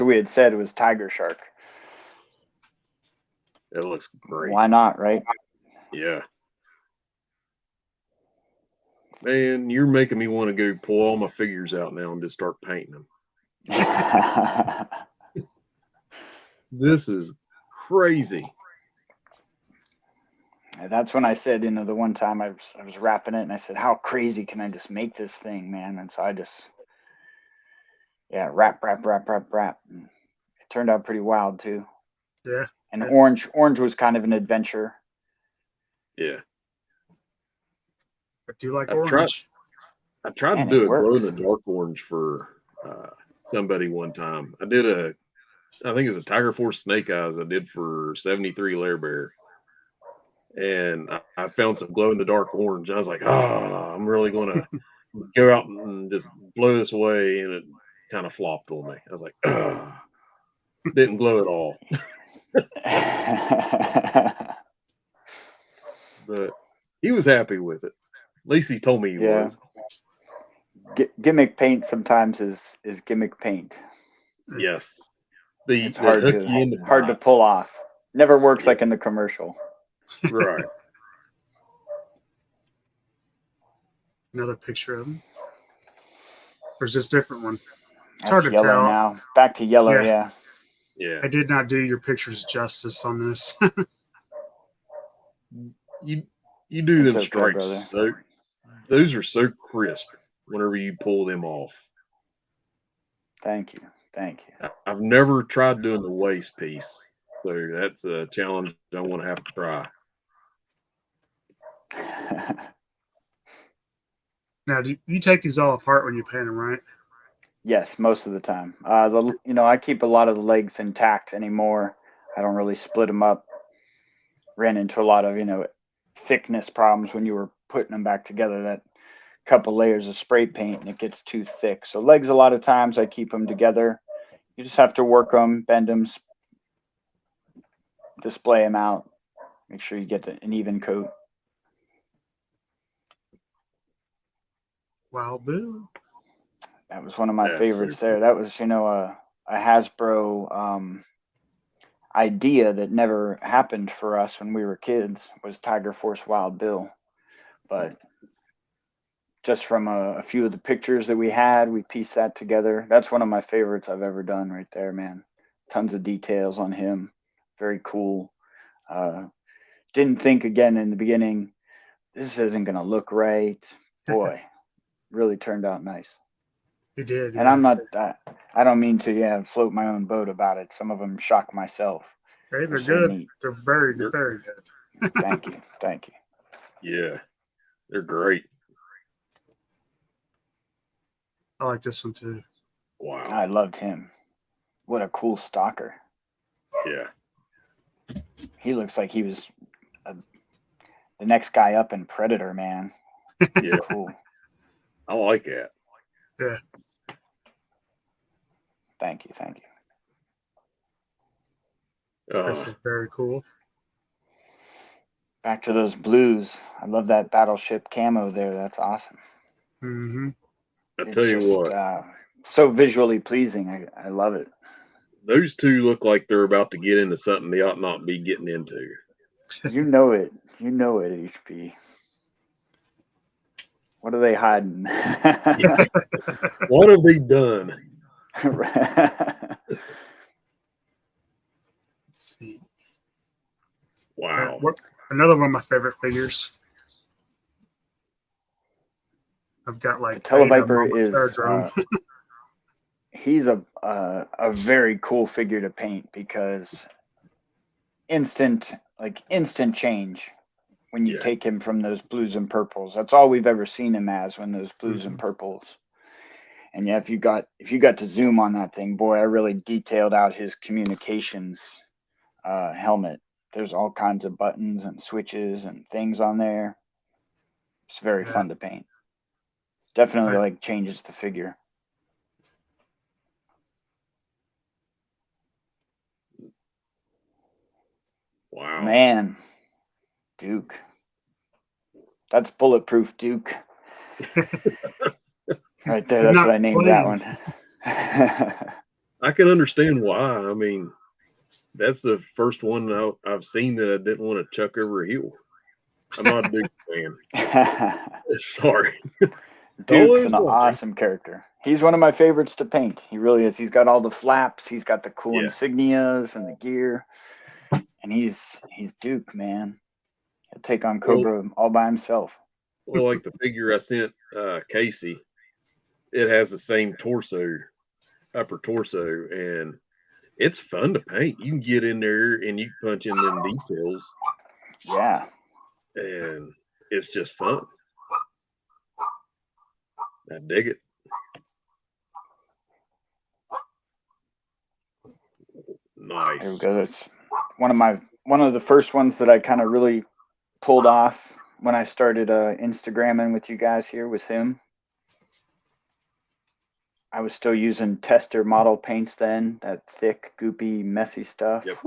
what we had said. It was tiger shark. It looks great. Why not, right? Yeah. Man, you're making me want to go pull all my figures out now and just start painting them. This is crazy. That's when I said, the one time I was wrapping it and I said, how crazy can I just make this thing, man? And so I just, wrap. And it turned out pretty wild too. Yeah. And orange was kind of an adventure. Yeah. I do like orange. I tried to do a glow in the dark orange for somebody one time. I think it's a Tiger Force Snake Eyes I did for 73 Lair Bear. And I found some glow in the dark orange. I was like, I'm really going to go out and just blow this away. And it kind of flopped on me. I was like, didn't glow at all. But he was happy with it. At least he told me he was. Gimmick paint sometimes is gimmick paint. Yes. It's hard to pull off. Never works like in the commercial. Right. Another picture of him. Or is this a different one? It's That's hard to yellow tell. now. Back to yellow, yeah. I did not do your pictures justice on this. You do them stripes. So those are so crisp whenever you pull them off. Thank you. I've never tried doing the waist piece, so that's a challenge I want to have to try. Now, do you take these all apart when you paint them, right? Yes, most of the time. I keep a lot of the legs intact anymore. I don't really split them up. Ran into a lot of, thickness problems when you were putting them back together. That couple layers of spray paint and it gets too thick. So legs, a lot of times I keep them together. You just have to work them, bend them, display them out. Make sure you get an even coat. Wild Bill. That was one of my favorites there. That was, a Hasbro idea that never happened for us when we were kids, was Tiger Force Wild Bill. But just from a few of the pictures that we had, we pieced that together. That's one of my favorites I've ever done right there, man. Tons of details on him. Very cool. Didn't think again in the beginning, this isn't going to look right. Boy, really turned out nice. He did. And yeah. I'm not. I don't mean to float my own boat about it. Some of them shock myself. Hey, they're so good. neat. They're very, They're- very good. Thank you. Thank you. Yeah, they're great. I like this one too. Wow. I loved him. What a cool stalker. Yeah. He looks like he was the next guy up in Predator, man. He's Yeah. cool. I like that. Yeah. Thank you. Thank you. This is very cool. Back to those blues. I love that battleship camo there. That's awesome. Mm-hmm. I It's tell you just, what, so visually pleasing. I love it. those two look like they're about to get into something they ought not be getting into. You know it. You know it, HP. What are they hiding? What have they done? Let's see. Wow. Another one of my favorite figures. I've got like The Televiper eight of them on my Terradrome. he's a very cool figure to paint because instant change when you Yeah. take him from those blues and purples. That's all we've ever seen him as, when those blues and purples. And yeah, if you got to zoom on that thing, boy, I really detailed out his communications helmet. There's all kinds of buttons and switches and things on there. It's very fun to paint. Definitely Right. like changes the figure. Wow. Man, Duke. That's bulletproof Duke. Right there, He's that's not what I named that one. I can understand why. I mean, that's the first one I've seen that I didn't want to chuck over a hill. I'm not a Duke fan. Sorry. Duke's Always an watching. awesome character. He's one of my favorites to paint. He really is. He's got all the flaps. He's got the cool Yeah. insignias and the gear. And he's Duke, man. He'll take on Cobra all by himself. Well, like the figure I sent Casey, it has the same upper torso, and it's fun to paint. You can get in there and you can punch in them details, Yeah. and it's just fun. I dig it. Nice. There we go. That's one of the first ones that I kind of really pulled off when I started Instagramming with you guys here was him. I was still using tester model paints then, that thick, goopy, messy stuff. Yep.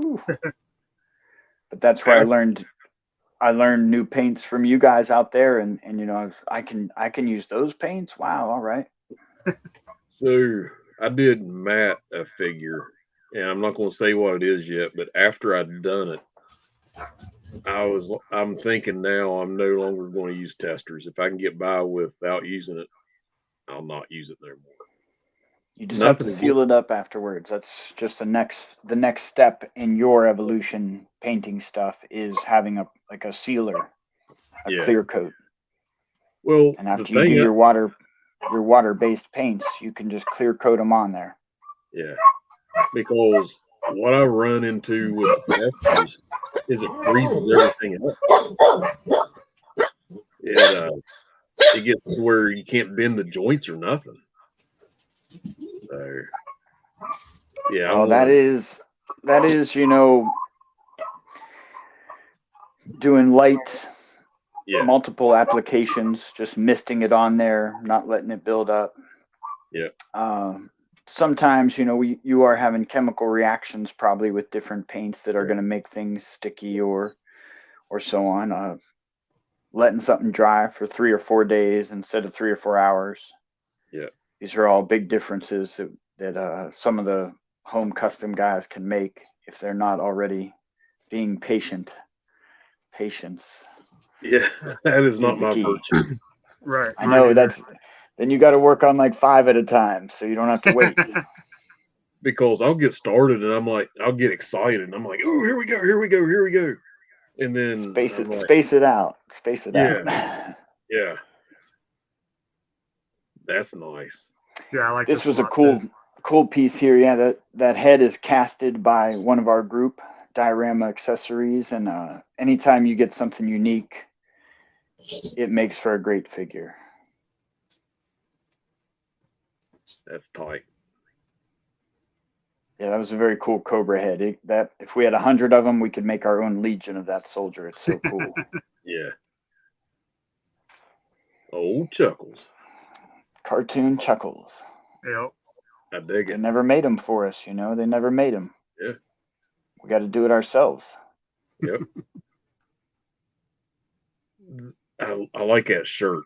But that's where I learned new paints from you guys out there, and you know, I can use those paints. Wow, all right. So I did Matt a figure, and I'm not going to say what it is yet, but after I'd done it, I'm thinking now I'm no longer going to use testers. If I can get by without using it, I'll not use it no more. You just have to seal it up afterwards. That's just the next step in your evolution painting stuff is having a sealer, a clear coat. Well, and after you do your water-based paints, you can just clear coat them on there. Yeah, because what I run into with the testers is it freezes everything up. It gets to where you can't bend the joints or nothing. So, yeah. Well, that is, you know, doing light, multiple applications, just misting it on there, not letting it build up. Yeah. Sometimes, you know, you are having chemical reactions probably with different paints that are going to make things sticky or so on. Letting something dry for 3 or 4 days instead of 3 or 4 hours. Yeah. These are all big differences that some of the home custom guys can make if they're not already being patient. Patience. Yeah, that is not my virtue. Right. I know then you got to work on like 5 at a time, so you don't have to wait. Because I'll get started and I'll get excited and I'm like, oh, here we go. And then space it out. Yeah. Yeah. That's nice. Yeah, I like This was a lot cool too. cool piece here. Yeah, that head is casted by one of our group, Diorama Accessories, and anytime you get something unique, it makes for a great figure. That's tight. Yeah, that was a very cool Cobra head. That if we had 100 of them, we could make our own legion of that soldier. It's so cool. Yeah. Old Chuckles. Cartoon Chuckles. Yep. I dig They it. never made them for us, you know. They never made them. Yeah. We got to do it ourselves. Yep. I like that shirt.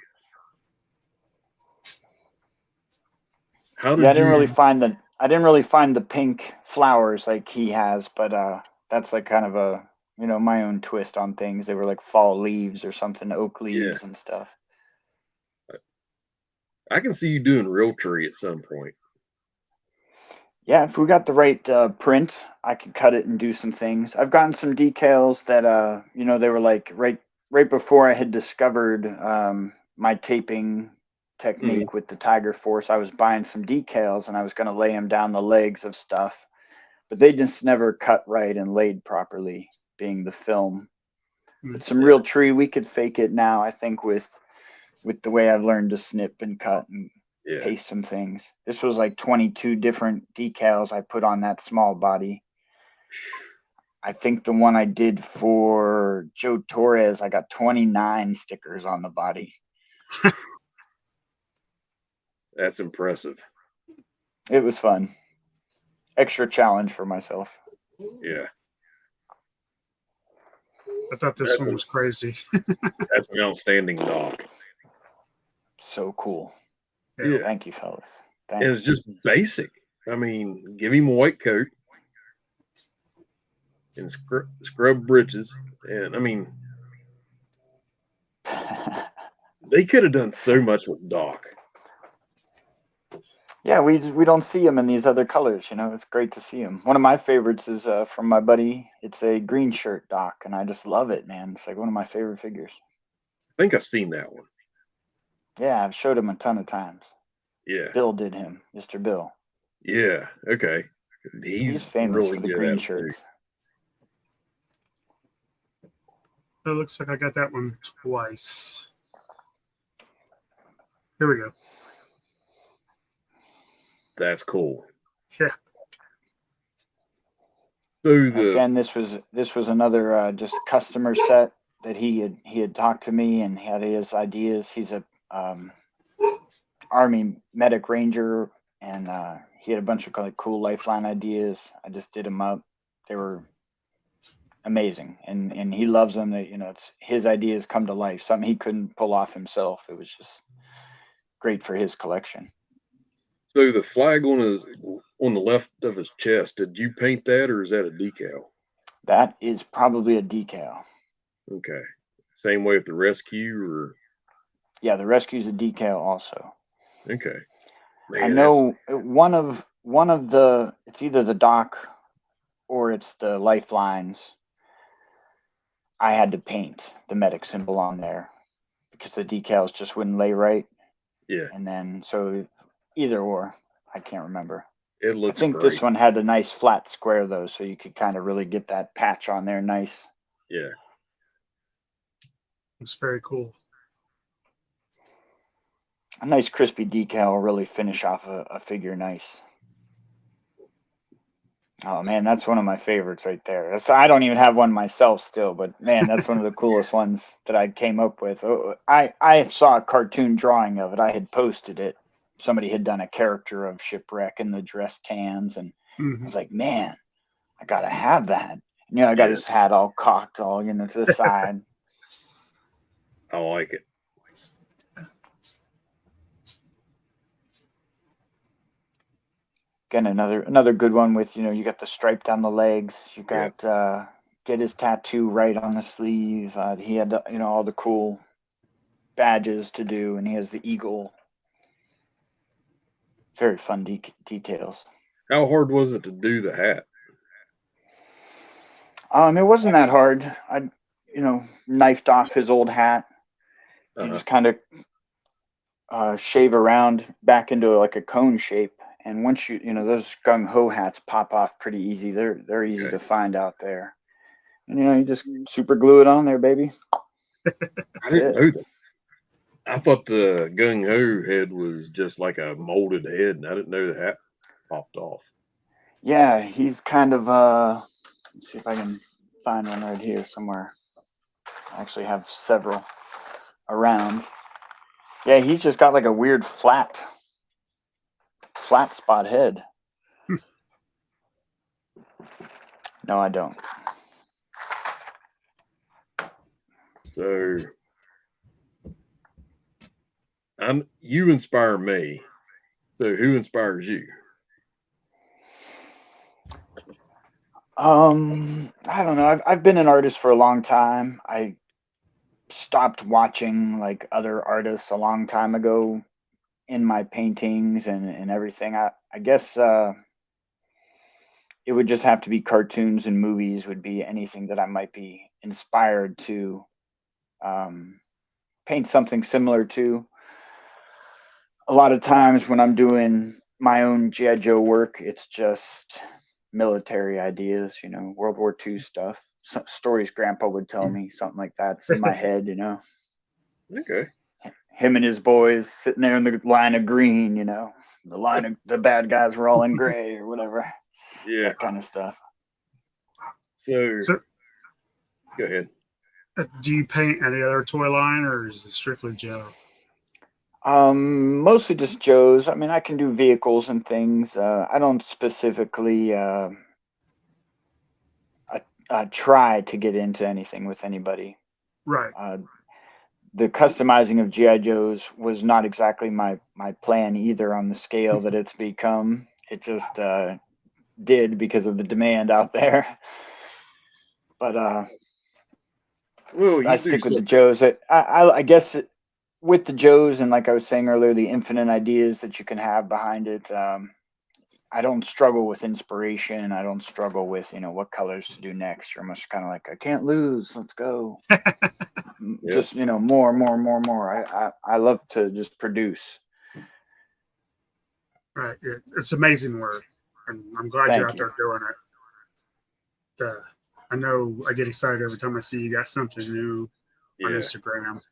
How did Yeah, you? I didn't really find the pink flowers like he has, but that's like kind of a, you know, my own twist on things. They were like fall leaves or something, oak leaves and stuff. I can see you doing Realtree at some point. Yeah, if we got the right print, I could cut it and do some things. I've gotten some decals that you know, they were like right before I had discovered my taping technique with the Tiger Force. I was buying some decals and I was going to lay them down the legs of stuff, but they just never cut right and laid properly, being the film. But some Realtree, we could fake it now, I think, with the way I've learned to snip and cut and paste some things. This was like 22 different decals I put on that small body. I think the one I did for Joe Torres, I got 29 stickers on the body. That's impressive. It was fun. Extra challenge for myself. Yeah. I thought this one was crazy. That's an outstanding dog. So cool. Yeah. Thank you, fellas. And it's just basic. I mean, give him a white coat and scrub britches. And I mean, they could have done so much with Doc. Yeah, we don't see him in these other colors. You know, it's great to see him. One of my favorites is from my buddy. It's a green shirt Doc, and I just love it, man. It's like one of my favorite figures. I think I've seen that one. Yeah, I've showed him a ton of times. Yeah. Bill did him, Mr. Bill. Yeah. Okay. He's famous really for the good green at shirts. It looks like I got that one twice. Here we go. That's cool. Yeah. So again, this was another just customer set that he had talked to me and had his ideas. He's a Army medic ranger, and he had a bunch of like cool lifeline ideas. I just did them up. They were amazing, and he loves them. That, you know, it's his ideas come to life. Something he couldn't pull off himself. It was just great for his collection. So the flag on the left of his chest, did you paint that or is that a decal? That is probably a decal. Okay. Same way with the rescue, or? Yeah, the rescue's a decal also. Okay. Man, I know one of the, it's either the dock or it's the lifelines. I had to paint the medic symbol on there because the decals just wouldn't lay right. Yeah. And then so either or, I can't remember. It looks I think great. this one had a nice flat square though, so you could kind of really get that patch on there nice. Yeah. It's very cool. A nice crispy decal will really finish off a figure nice. Oh man, that's one of my favorites right there. I don't even have one myself still, but man, that's one of the coolest ones that I came up with. I saw a cartoon drawing of it. I had posted it. Somebody had done a character of Shipwreck in the dress tans, and I was like, man, I gotta have that. And, you know, I got his hat all cocked, all, you know, to the side. I like it. Again, another good one with, you know, you got the stripe down the legs. You got get his tattoo right on the sleeve. He had, you know, all the cool badges to do, and he has the eagle. Very fun details. How hard was it to do the hat? It wasn't that hard. I, you know, knifed off his old hat. You just kind of shave around back into like a cone shape. And once those gung ho hats pop off pretty easy. They're easy to find out there. And you just super glue it on there, baby. I didn't know that. I thought the gung ho head was just like a molded head, and I didn't know the hat popped off. Yeah, he's kind of let's see if I can find one right here somewhere. I actually have several around. Yeah, he's just got like a weird flat spot head. No, I don't. So you inspire me. So who inspires you? I don't know. I've been an artist for a long time. I stopped watching like other artists a long time ago in my paintings and everything. I guess it would just have to be cartoons and movies would be anything that I might be inspired to paint something similar to. A lot of times when I'm doing my own G.I. Joe work, it's just military ideas, World War II stuff. Some stories Grandpa would tell me, something like that's in my head, Okay. Him and his boys sitting there in the line of green, the line of the bad guys were all in gray or whatever. Yeah. That kind of stuff. So go ahead. Do you paint any other toy line, or is it strictly Joe? Mostly just Joe's. I mean, I can do vehicles and things. I don't specifically try to get into anything with anybody. Right. The customizing of G.I. Joe's was not exactly my plan either on the scale that it's become. It just did because of the demand out there. But I stick with the Joes. I guess with the Joes, and like I was saying earlier, the infinite ideas that you can have behind it. I don't struggle with inspiration. I don't struggle with what colors to do next. You're much kind of like, I can't lose. Let's go. Just more. I love to just produce. Right. It's amazing work, and I'm glad you're out there doing it. I know I get excited every time I see you got something new on Instagram.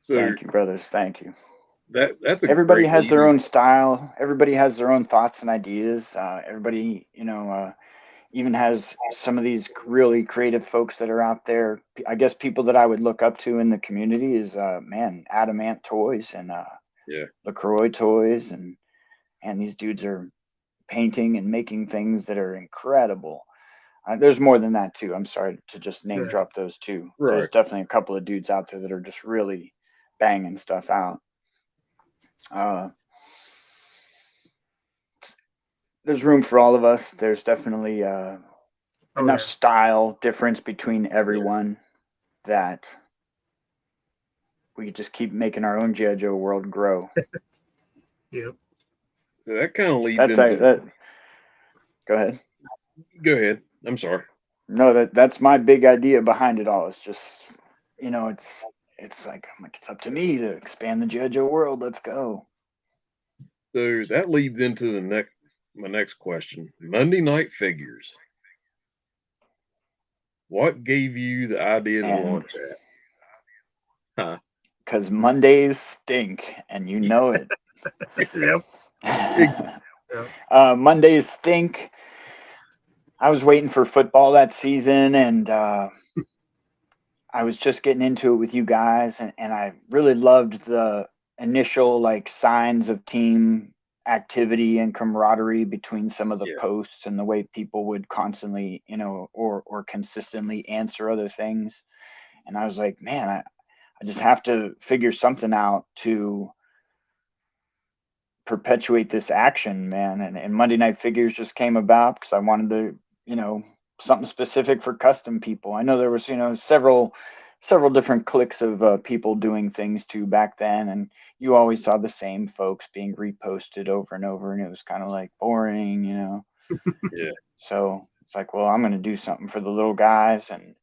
So, thank you, brothers. Thank you. That's everybody has their own style. Everybody has their own thoughts and ideas. Everybody, even has some of these really creative folks that are out there. I guess people that I would look up to in the community is Adamant Toys and LaCroix Toys, and these dudes are painting and making things that are incredible. There's more than that too. I'm sorry to just name drop those two. Right. There's definitely a couple of dudes out there that are just really banging stuff out. There's room for all of us. There's definitely enough style difference between everyone that we could just keep making our own G.I. Joe world grow. Yep. So that kind of leads into. Go ahead. Go ahead. I'm sorry. No, that's my big idea behind it all. It's just, it's like it's up to me to expand the G.I. Joe world. Let's go. So that leads into my next question. Monday Night Figures. What gave you the idea to launch that? Huh? Because Mondays stink, and you know it. Yep. Mondays stink. I was waiting for football that season, and I was just getting into it with you guys, and I really loved the initial signs of team activity and camaraderie between some of the posts and the way people would constantly, or consistently answer other things. And I was like, man, I just have to figure something out to perpetuate this action, man. And Monday Night Figures just came about because I wanted to, something specific for custom people. I know there was, several different cliques of people doing things too back then, and you always saw the same folks being reposted over and over, and it was kind of boring, Yeah. So it's like, well, I'm going to do something for the little guys, and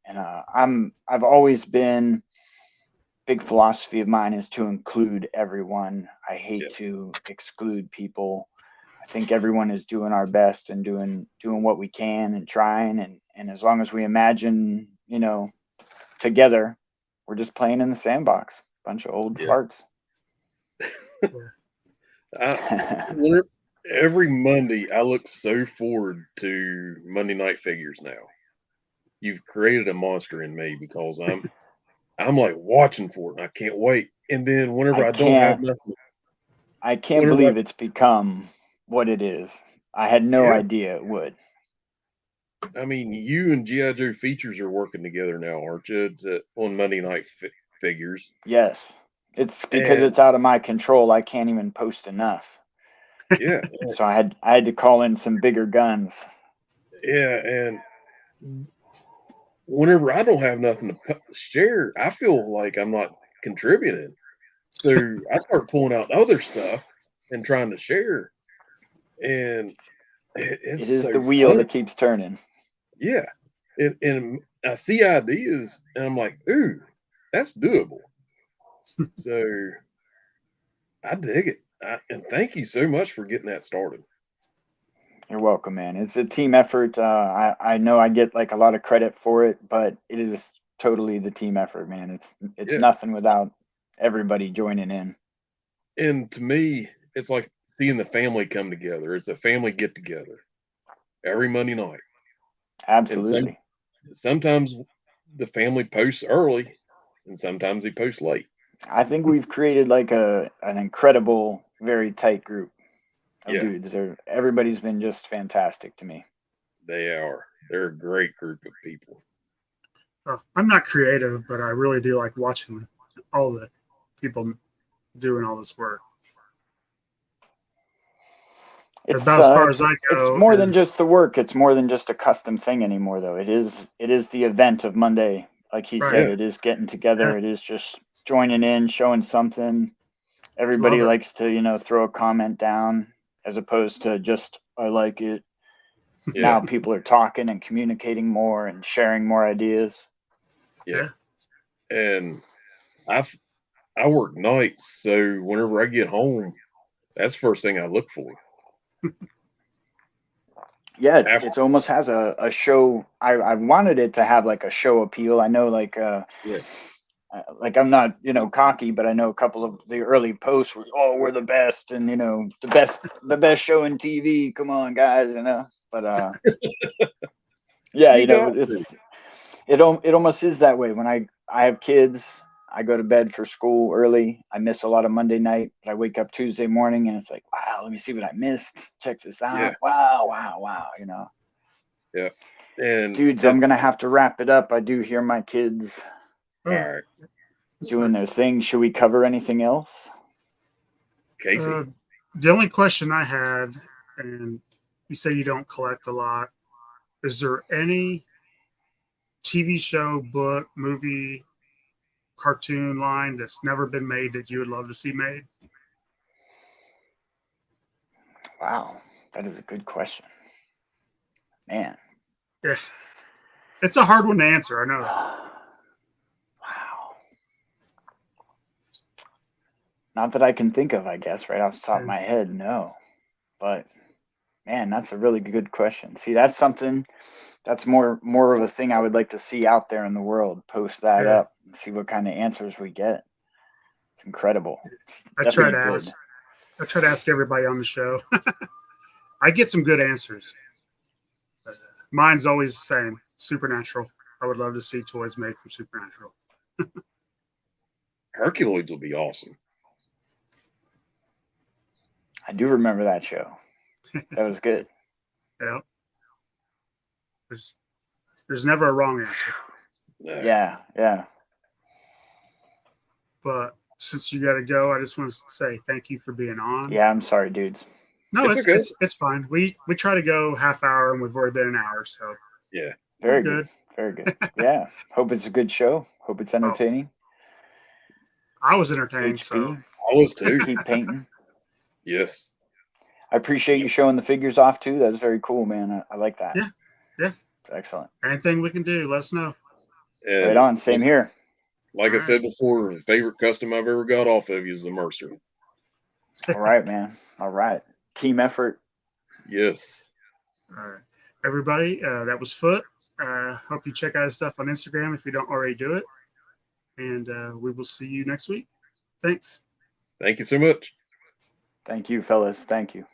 I've always been big philosophy of mine is to include everyone. I hate Yeah. to exclude people. I think everyone is doing our best and doing what we can and trying, and as long as we imagine, together, we're just playing in the sandbox. Bunch of old Yeah. farts. Every Monday, I look so forward to Monday Night Figures now. You've created a monster in me because I'm like watching for it and I can't wait. And then whenever I don't have nothing, I can't believe it's become what it is. I had no idea it would. I mean, you and G.I. Joe Features are working together now, aren't you, on Monday Night Figures? Yes. It's because it's out of my control. I can't even post enough. Yeah. So I had to call in some bigger guns. Yeah, and whenever I don't have nothing to share, I feel like I'm not contributing. So I start pulling out other stuff and trying to share. And It it's is so the wheel fun. that keeps turning. Yeah. And I see ideas and I'm like, ooh, that's doable. So I dig it. And thank you so much for getting that started. You're welcome, man. It's a team effort. I know I get like a lot of credit for it, but it is totally the team effort, man. It's nothing without everybody joining in. And to me, it's like seeing the family come together. It's a family get together every Monday night. Absolutely. And sometimes the family posts early and sometimes they post late. I think we've created like an incredible, very tight group of dudes. Everybody's been just fantastic to me. They are. They're a great group of people. I'm not creative, but I really do like watching all the people doing all this work. It's about as far as I go. It's more than just the work. It's more than just a custom thing anymore, though. It is the event of Monday, like he said. It is getting together. It is just joining in, showing something. Everybody likes to, throw a comment down as opposed to just I like it. Yeah. Now people are talking and communicating more and sharing more ideas. Yeah. And I work nights, so whenever I get home, that's the first thing I look for. Yeah, it almost has a show. I wanted it to have like a show appeal. I know like like I'm not cocky, but I know a couple of the early posts were, oh, we're the best, and the best show in TV. Come on, guys, But yeah, it almost is that way. When I have kids, I go to bed for school early. I miss a lot of Monday night, but I wake up Tuesday morning and it's like, wow, let me see what I missed. Check this out. Yeah. Wow. Yeah. And dudes, I'm gonna have to wrap it up. I do hear my kids doing their thing. Should we cover anything else? Casey? The only question I had, and you say you don't collect a lot, is there any TV show, book, movie, cartoon line that's never been made that you would love to see made? Wow, that is a good question, man. Yeah, it's a hard one to answer. I know. Wow. Not that I can think of, I guess, right off the top of my head, no. But man, that's a really good question. See, that's something that's more of a thing I would like to see out there in the world. Post that up and see what kind of answers we get. It's incredible. I try to ask everybody on the show. I get some good answers. Mine's always the same. Supernatural. I would love to see toys made from Supernatural. Herculoids will be awesome. I do remember that show. That was good. Yeah. There's never a wrong answer. No. Yeah. But since you got to go, I just want to say thank you for being on. Yeah, I'm sorry, dudes. No, it's fine. We try to go half hour and we've already been an hour, so yeah. Very good. Very good. Yeah. Hope it's a good show. Hope it's entertaining. I was entertained. HP. So I was too. Keep painting. Yes. I appreciate you showing the figures off too. That's very cool, man. I like that. Yeah. It's excellent. Anything we can do, let us know. Right on. Same here. Like I All said before, the favorite custom I've ever got off of you is the Mercer. All right, man. All right. Team effort. Yes. All right, everybody, that was Foot. Hope you check out his stuff on Instagram if you don't already do it. And we will see you next week. Thanks. Thank you so much. Thank you, fellas. Thank you.